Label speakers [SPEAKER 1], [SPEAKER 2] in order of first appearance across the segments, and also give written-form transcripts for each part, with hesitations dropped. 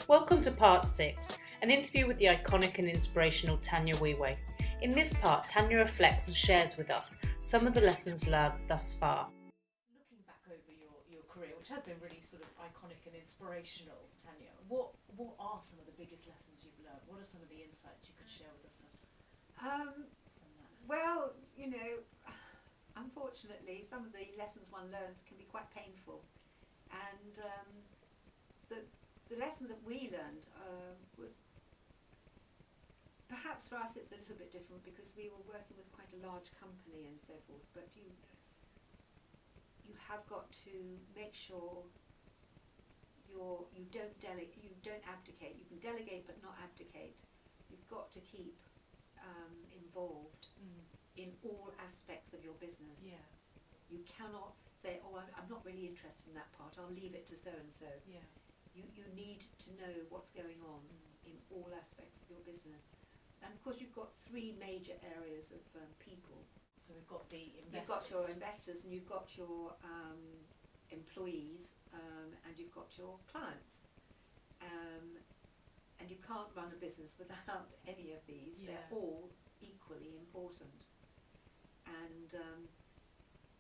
[SPEAKER 1] Welcome to part 6, an interview with the iconic and inspirational TanyaWheway. In this part, Tanya reflects and shares with us some of the lessons learned thus far.
[SPEAKER 2] Looking back over your career, which has been really sort of iconic and inspirational, Tanya, what are some of the biggest lessons you've learned? What are some of the insights you could share with us from that?
[SPEAKER 3] Well, unfortunately, some of the lessons one learns can be quite painful. And the lesson that we learned was, perhaps for us it's a little bit different because we were working with quite a large company and so forth, but you have got to make sure you don't abdicate. You can delegate but not abdicate. You've got to keep involved in all aspects of your business.
[SPEAKER 2] Yeah.
[SPEAKER 3] You cannot say, oh, I'm not really interested in that part, I'll leave it to so-and-so.
[SPEAKER 2] Yeah.
[SPEAKER 3] You need to know what's going on in all aspects of your business. And of course you've got three major areas of people.
[SPEAKER 2] So we've got the investors.
[SPEAKER 3] You've got your investors and you've got your employees and you've got your clients. And you can't run a business without any of these.
[SPEAKER 2] Yeah.
[SPEAKER 3] They're all equally important. And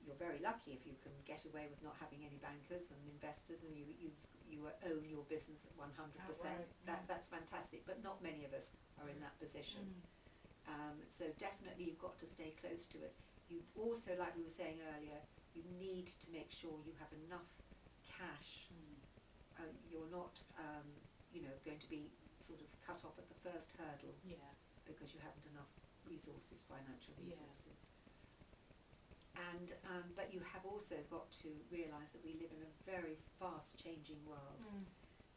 [SPEAKER 3] you're very lucky if you can get away with not having any bankers and investors and you own your business at 100%.
[SPEAKER 2] Outright,
[SPEAKER 3] That's fantastic, but not many of us are in that position. So definitely you've got to stay close to it. You also, like we were saying earlier, you need to make sure you have enough cash. You're not going to be sort of cut off at the first hurdle.
[SPEAKER 2] Yeah.
[SPEAKER 3] Because you haven't enough resources, financial resources. And but you have also got to realise that we live in a very fast changing world,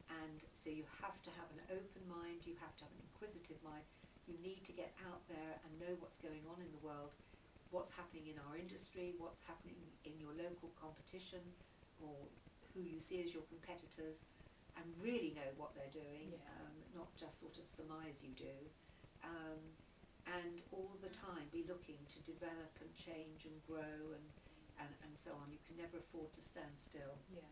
[SPEAKER 3] and so you have to have an open mind, you have to have an inquisitive mind, you need to get out there and know what's going on in the world, what's happening in our industry, what's happening in your local competition or who you see as your competitors, and really know what they're doing, not just sort of surmise you do. And all the time be looking to develop and change and grow and so on. You can never afford to stand still.
[SPEAKER 2] Yeah.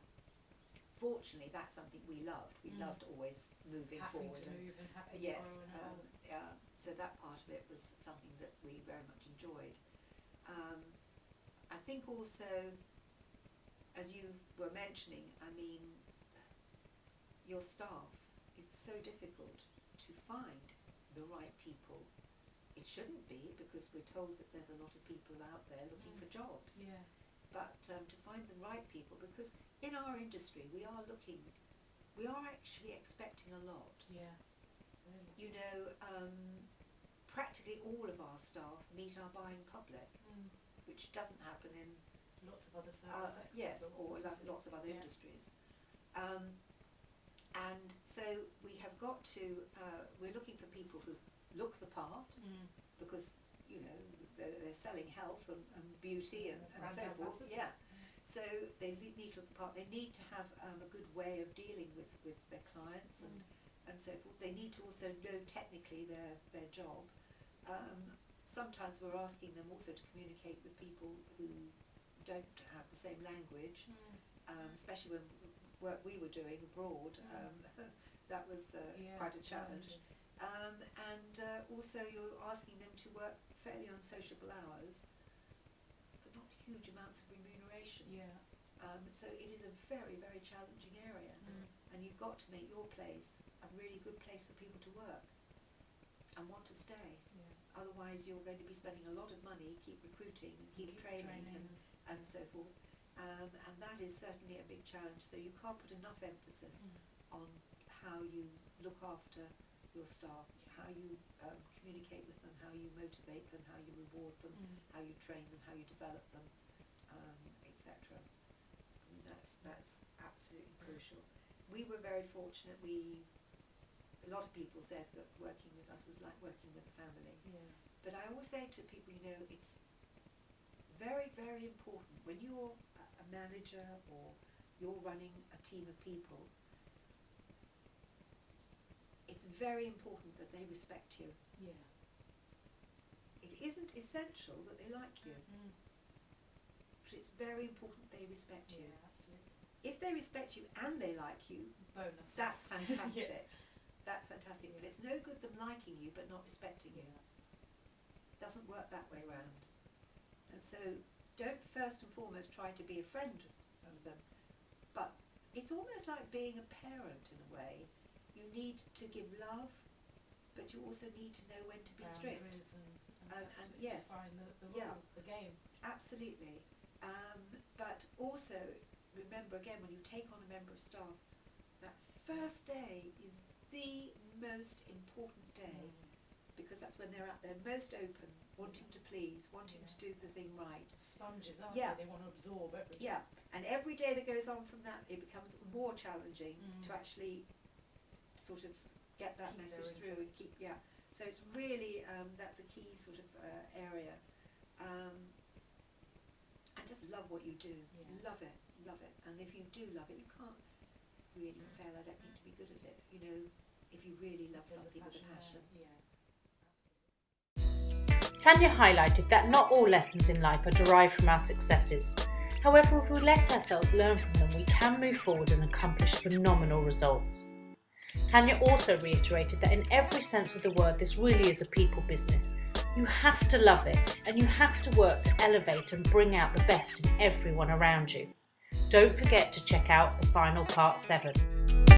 [SPEAKER 3] Fortunately, that's something we loved. We loved always moving
[SPEAKER 2] Having
[SPEAKER 3] forward.
[SPEAKER 2] to move and happy
[SPEAKER 3] Yes,
[SPEAKER 2] to grow and evolve.
[SPEAKER 3] so that part of it was something that we very much enjoyed. I think also, as you were mentioning, I mean, your staff, it's so difficult to find the right people. It shouldn't be, because we're told that there's a lot of people out there looking for jobs.
[SPEAKER 2] Yeah.
[SPEAKER 3] But to find the right people, because in our industry we are actually expecting a lot.
[SPEAKER 2] Yeah. Really.
[SPEAKER 3] You know, practically all of our staff meet our buying public, which doesn't happen in
[SPEAKER 2] Lots of other service sectors.
[SPEAKER 3] yes, or
[SPEAKER 2] businesses.
[SPEAKER 3] lots of other industries. And so we have got to, we're looking for people who look the part, because, you know, they're selling health and beauty and so forth. Yeah. So they need to look the part. They need to have a good way of dealing with their clients and so forth. They need to also know technically their job. Sometimes we're asking them also to communicate with people who don't have the same language, especially when work we were doing abroad. That was quite a challenge. And also you're asking them to work fairly unsociable hours but not huge amounts of remuneration.
[SPEAKER 2] Yeah.
[SPEAKER 3] So it is a very, very challenging area, and you've got to make your place a really good place for people to work and want to stay.
[SPEAKER 2] Yeah.
[SPEAKER 3] Otherwise you're going to be spending a lot of money, keep recruiting and keep training and so forth, and that is certainly a big challenge. So you can't put enough emphasis on how you look after your staff, how you communicate with them, how you motivate them, how you reward them, how you train them, how you develop them, etc. I mean, that's absolutely crucial. We were very fortunate. A lot of people said that working with us was like working with a family.
[SPEAKER 2] Yeah.
[SPEAKER 3] But I always say to people, you know, it's very, very important when you're a manager or you're running a team of people. It's very important that they respect you.
[SPEAKER 2] Yeah.
[SPEAKER 3] It isn't essential that they like you, but it's very important they respect you.
[SPEAKER 2] Yeah, absolutely.
[SPEAKER 3] if they respect you and they like you,
[SPEAKER 2] Bonus.
[SPEAKER 3] that's fantastic.
[SPEAKER 2] Yeah.
[SPEAKER 3] That's fantastic. But it's no good them liking you but not respecting you. It doesn't work that way round. And so don't first and foremost try to be a friend of them. But it's almost like being a parent in a way. You need to give love, but you also need to know when to be strict. And yes,
[SPEAKER 2] define the
[SPEAKER 3] yeah.
[SPEAKER 2] rules, the game.
[SPEAKER 3] Absolutely. But also, remember again, when you take on a member of staff, that first day is the most important day, because that's when they're at their most open, wanting to please, wanting to do the thing right.
[SPEAKER 2] Sponges, aren't
[SPEAKER 3] Yeah.
[SPEAKER 2] they? They want to absorb everything.
[SPEAKER 3] Yeah, and every day that goes on from that, it becomes more challenging to actually sort of get that
[SPEAKER 2] Keep
[SPEAKER 3] message
[SPEAKER 2] their
[SPEAKER 3] through and
[SPEAKER 2] interest.
[SPEAKER 3] keep, yeah. So it's really, that's a key sort of area. And just love what you do.
[SPEAKER 2] Yeah.
[SPEAKER 3] Love it, love it. And if you do love it, you can't really fail, I don't think, to be good at it. You know, if you really love
[SPEAKER 2] There's
[SPEAKER 3] something with a passion.
[SPEAKER 2] there. Yeah, absolutely.
[SPEAKER 1] Tanya highlighted that not all lessons in life are derived from our successes. However, if we let ourselves learn from them, we can move forward and accomplish phenomenal results. Tanya also reiterated that in every sense of the word, this really is a people business. You have to love it, and you have to work to elevate and bring out the best in everyone around you. Don't forget to check out the final part 7.